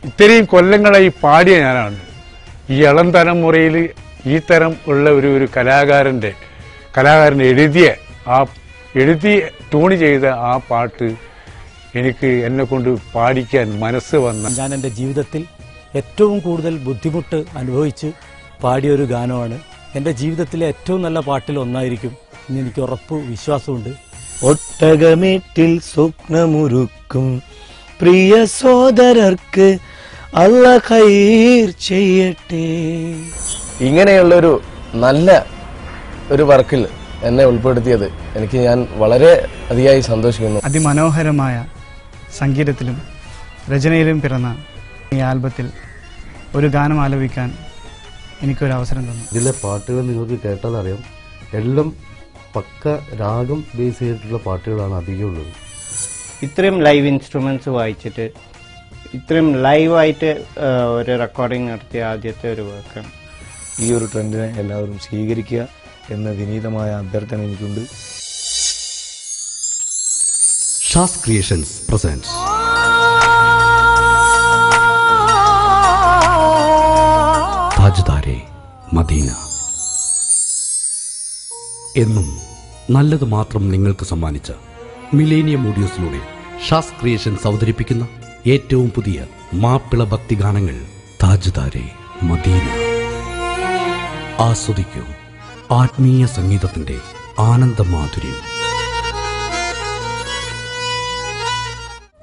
ഇത്രയും കൊല്ലങ്ങളായി പാടിയ ഞാനാണ്. ഈ ഇളം തലമുറയിൽ ഈ തരം ഉള്ള ഒരു കലാകാരൻ എഴുതി ട്യൂൺ ചെയ്ത ആ പാട്ട് എനിക്ക് എന്നെ കൊണ്ട് പാടിക്കാൻ മനസ്സ് വന്ന. ഞാൻ എൻ്റെ ജീവിതത്തിൽ ഏറ്റവും കൂടുതൽ ബുദ്ധിമുട്ട് അനുഭവിച്ച് പാടിയൊരു ഗാനമാണ്. എൻ്റെ ജീവിതത്തിലെ ഏറ്റവും നല്ല പാട്ടിൽ ഒന്നായിരിക്കും എന്ന് എനിക്ക് ഉറപ്പ് വിശ്വാസമുണ്ട്. ഒട്ടകമേറ്റിൽ സ്വപ്നമുരുക്കും പ്രിയ സോദരർക്ക് അല്ലാഹ് ഖൈർ ചെയ്യട്ടെ. ഇങ്ങനെയുള്ളൊരു നല്ല ഒരു വർക്കിൽ എന്നെ ഉൾപ്പെടുത്തിയത് ഞാൻ വളരെ അതിയായി സന്തോഷിക്കുന്നു. അതിമനോഹരമായ സംഗീതത്തിലും രചനയിലും പിറന്ന ഈ ആൽബത്തിൽ ഒരു ഗാനം ആലപിക്കാൻ എനിക്കൊരു അവസരം തന്നു. ഇതിലെ പാട്ടുകൾ നിങ്ങൾക്ക് കേട്ടാൽ അറിയാം, എല്ലാം പക്ക രാഗം ബേസ് ചെയ്തിട്ടുള്ള പാട്ടുകളാണ് അധികം ഉള്ളത്. ഇത്രയും ലൈവ് ഇൻസ്ട്രുമെന്റ്സ് വായിച്ചിട്ട് ഇത്രയും ലൈവായിട്ട് ഒരു റെക്കോർഡിംഗ് നടത്തിയ ആദ്യത്തെ ഒരു വർക്കാണ്. ഈ ഒരു ട്രെൻഡിനെ എല്ലാവരും സ്വീകരിക്കുക എന്ന വിനീതമായ അഭ്യർത്ഥന എനിക്കുണ്ട്. Shaz creations presence താജ്ദാരെ Medina. എന്നും നല്ലത് മാത്രം നിങ്ങൾക്ക് സമ്മാനിച്ച മിലേനിയം ഓഡിയോസിലൂടെ ഷാസ് ക്രിയേഷൻസ് അവതരിപ്പിക്കുന്ന ഏറ്റവും പുതിയ മാപ്പിള ഭക്തിഗാനങ്ങൾ താജ്ദാരെ മദീന. ആസ്വദിക്കൂ ആത്മീയ സംഗീതത്തിന്റെ ആനന്ദമാധുര്യം.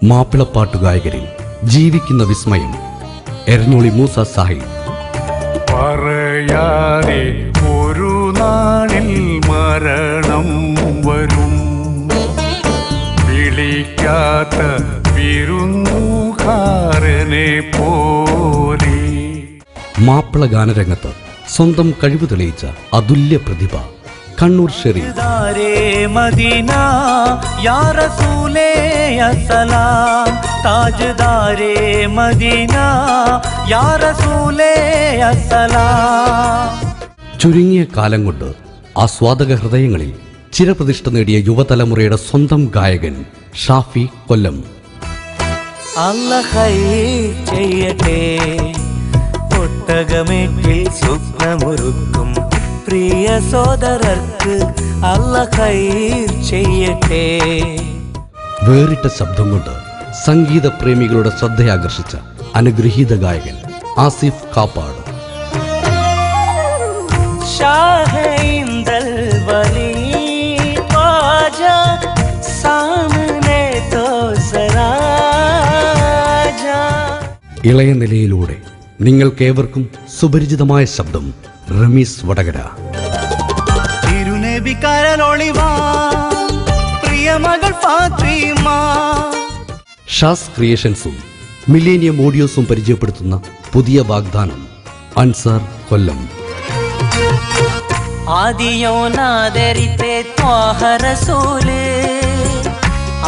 മാപ്പിളപ്പാട്ടുഗായകരിൽ ജീവിക്കുന്ന വിസ്മയം എരഞ്ഞോളി മൂസ സാഹിബ്. പറയാതെ ഒരു നാളിൽ മരണം വരും, വിളിക്കാത്ത വിരുന്നുകാരനെ പോലെ. മാപ്പിള ഗാനരംഗത്ത് സ്വന്തം കഴിവ് തെളിയിച്ച അതുല്യ പ്രതിഭ കണ്ണൂർ ഷെരീഫ്. മദീന യാ റസൂലേ അസ്സലാം, താജ്ദാരെ മദീന യാ റസൂലേ അസ്സലാം. ചുരുങ്ങിയ കാലം കൊണ്ട് ആസ്വാദക ഹൃദയങ്ങളിൽ ചിരപ്രതിഷ്ഠ നേടിയ യുവതലമുറയുടെ സ്വന്തം ഗായകൻ ഷാഫി കൊല്ലം. അല്ലാഹ് ഖൈർ ചെയ്യട്ടെ, ഒട്ടകമേറ്റിൽ സ്വപ്നമൊരുക്കും പ്രിയ സോദരർക്ക് അല്ലാഹ് ഖൈർ ചെയ്യട്ടെ. വേറിട്ട ശബ്ദം കൊണ്ട് സംഗീത പ്രേമികളുടെ ശ്രദ്ധയാകർഷിച്ച അനുഗ്രഹീത ഗായകൻ ആസിഫ് കാപ്പാട്. ഇളയ നിലയിലൂടെ നിങ്ങൾക്കേവർക്കും സുപരിചിതമായ ശബ്ദം റമീസ് വടകര. ഷാസ് ക്രിയേഷൻസും മില്ലേനിയം ഓഡിയോസും പരിചയപ്പെടുത്തുന്ന പുതിയ വാഗ്ദാനം അൻസാർ കൊല്ലം.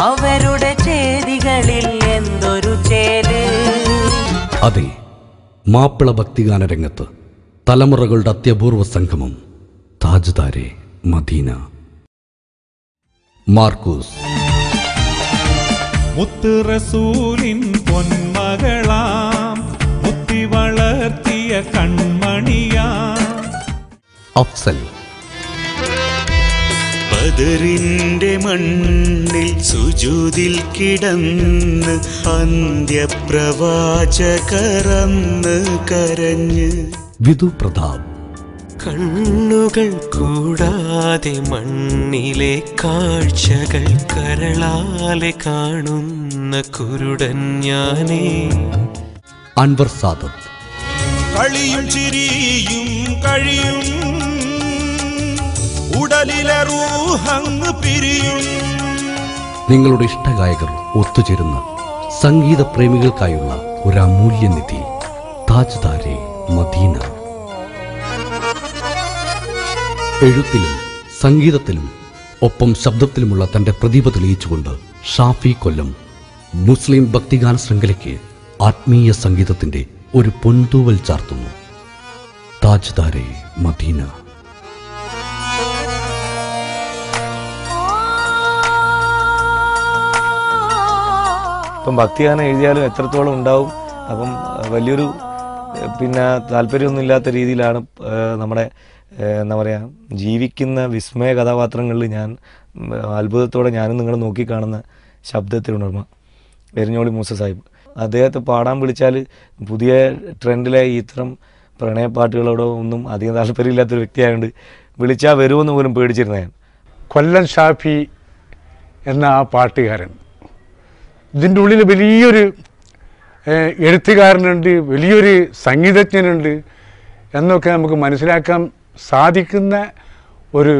അവരുടെ ചേതികളിൽ എന്തൊരു ചേല്. അതെ, മാപ്പിള ഭക്തിഗാന രംഗത്ത് തലമുറകളുടെ അത്യപൂർവ സംഗമം താജ്ദാരെ മദീന. മാർക്കൂസ്. മുത്ത് റസൂലിൻ പൊന്മകളാം മുത്തി വളർത്തിയ കൺമണിയാ. അഫ്സൽ. ബദറിന്റെ മണ്ണിൽ സുജൂദിൽ കിടന്ന് അന്ത്യപ്രവാചകറന്ന് കരഞ്ഞ്. വിധു പ്രതാപ്. കണ്ണുകൾ കൂടാതെ മണ്ണിലെ കാഴ്ചകൾ കരളാലെ കാണുന്ന കുരുടൻ ഞാനേ. അൻവർ സാദത്ത്. കളിയും ചിരിയും കഴിയും ഉടലിലെ റൂഹങ്ങ് പിരിയും. നിങ്ങളുടെ ഇഷ്ടഗായകർ ഒത്തുചേരുന്ന സംഗീത പ്രേമികൾക്കായുള്ള ഒരു അമൂല്യനിധി താജ്ദാരെ മദീന. എഴുത്തിലും സംഗീതത്തിലും ഒപ്പം ശബ്ദത്തിലുമുള്ള തന്റെ പ്രതിഭ തെളിയിച്ചുകൊണ്ട് ഷാഫി കൊല്ലം മുസ്ലിം ഭക്തിഗാന ശൃംഖലയ്ക്ക് ആത്മീയ സംഗീതത്തിന്റെ ഒരു പൊൻതൂവൽ ചാർത്തുന്നു. താജ്ദാരെ മദീന. ഇപ്പം ഭക്തിഗാനം എഴുതിയാലും എത്രത്തോളം ഉണ്ടാവും അപ്പം വലിയൊരു പിന്നെ താല്പര്യമൊന്നുമില്ലാത്ത രീതിയിലാണ് നമ്മുടെ എന്താ പറയുക ജീവിക്കുന്ന വിസ്മയ കഥാപാത്രങ്ങളിൽ ഞാൻ അത്ഭുതത്തോടെ ഞാനും നിങ്ങൾ നോക്കിക്കാണുന്ന ശബ്ദത്തിലുണർമ്മ എരിഞ്ഞോളി മൂസ സാഹിബ്. അദ്ദേഹത്തെ പാടാൻ വിളിച്ചാൽ പുതിയ ട്രെൻഡിലെ ഇത്തരം പ്രണയപ്പാട്ടുകളോടോ ഒന്നും അധികം താല്പര്യമില്ലാത്തൊരു വ്യക്തിയായതുകൊണ്ട് വിളിച്ചാൽ വരുമെന്ന് പോലും പേടിച്ചിരുന്ന ഞാൻ. കൊല്ലം ഷാഫി എന്ന ആ പാട്ടുകാരൻ, ഇതിൻ്റെ ഉള്ളിൽ വലിയൊരു എഴുത്തുകാരനുണ്ട്, വലിയൊരു സംഗീതജ്ഞനുണ്ട് എന്നൊക്കെ നമുക്ക് മനസ്സിലാക്കാൻ സാധിക്കുന്ന ഒരു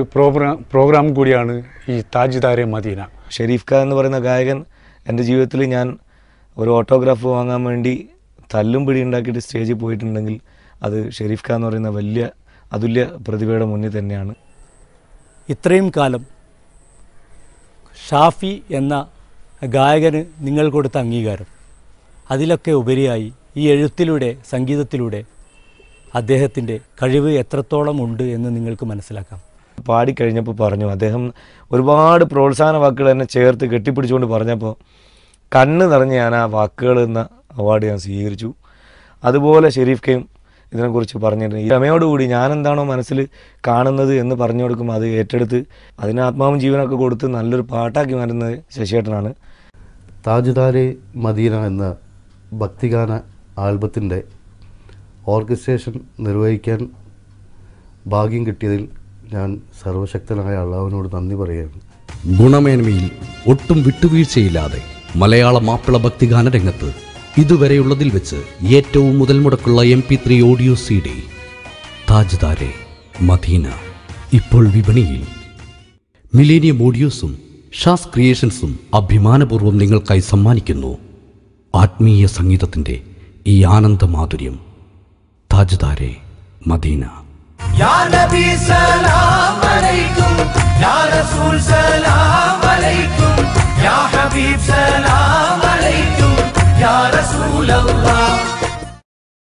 പ്രോഗ്രാം കൂടിയാണ് ഈ താജ്ദാരെ മദീന. ഷെരീഫ് ഖാൻ എന്ന് പറയുന്ന ഗായകൻ എൻ്റെ ജീവിതത്തിൽ ഞാൻ ഒരു ഓട്ടോഗ്രാഫ് വാങ്ങാൻ വേണ്ടി തല്ലും പിടി ഉണ്ടാക്കിയിട്ട് സ്റ്റേജിൽ പോയിട്ടുണ്ടെങ്കിൽ അത് ഷെരീഫ് ഖാൻ എന്ന് പറയുന്ന വലിയ അതുല്യ പ്രതിഭയുടെ മുന്നിൽ തന്നെയാണ്. ഇത്രയും കാലം ഷാഫി എന്ന ഗായകന് നിങ്ങൾ കൊടുത്ത അംഗീകാരം, അതിലൊക്കെ ഉപരിയായി ഈ എഴുത്തിലൂടെ സംഗീതത്തിലൂടെ അദ്ദേഹത്തിൻ്റെ കഴിവ് എത്രത്തോളം ഉണ്ട് എന്ന് നിങ്ങൾക്ക് മനസ്സിലാക്കാം. പാടിക്കഴിഞ്ഞപ്പോൾ പറഞ്ഞു, അദ്ദേഹം ഒരുപാട് പ്രോത്സാഹന വാക്കുകൾ എന്നെ ചേർത്ത് കെട്ടിപ്പിടിച്ചുകൊണ്ട് പറഞ്ഞപ്പോൾ കണ്ണ് നിറഞ്ഞ് ഞാൻ ആ വാക്കുകൾ എന്ന അവാർഡ് ഞാൻ സ്വീകരിച്ചു. അതുപോലെ ഷെരീഫ് ഖയും ഇതിനെക്കുറിച്ച് പറഞ്ഞിട്ടുണ്ട്. ഈ ക്ഷമയോടുകൂടി ഞാൻ എന്താണോ മനസ്സിൽ കാണുന്നത് എന്ന് പറഞ്ഞു കൊടുക്കുമ്പോൾ അത് ഏറ്റെടുത്ത് അതിന് ആത്മാവും ജീവനൊക്കെ കൊടുത്ത് നല്ലൊരു പാട്ടാക്കി മാറ്റുന്നത് ശശിയേട്ടനാണ്. താജ്ദാരെ മദീന എന്ന ഭക്തിഗാന ആൽബത്തിൻ്റെ ഓർക്കസ്ട്രേഷൻ നിർവഹിക്കാൻ ഭാഗ്യം കിട്ടിയതിൽ ഞാൻ സർവശക്തനായ അള്ളാഹുവിനോട് നന്ദി പറയുകയാണ്. ഗുണമേന്മയിൽ ഒട്ടും വിട്ടുവീഴ്ചയില്ലാതെ മലയാള മാപ്പിള ഭക്തിഗാന രംഗത്ത് ഇതുവരെയുള്ളതിൽ വെച്ച് ഏറ്റവും മുതൽ മുടക്കുള്ള MP3 ഓഡിയോ CD താജ്ദാരെ മദീന ഇപ്പോൾ വിപണിയിൽ. മിലേനിയം ഓഡിയോസും ഷാസ് ക്രിയേഷൻസും അഭിമാനപൂർവ്വം നിങ്ങൾക്കായി സമ്മാനിക്കുന്നു ആത്മീയ സംഗീതത്തിൻ്റെ ഈ ആനന്ദമാധുര്യം. താജ്ദാരെ മദീന. യാ നബി സലാം അലൈക്കും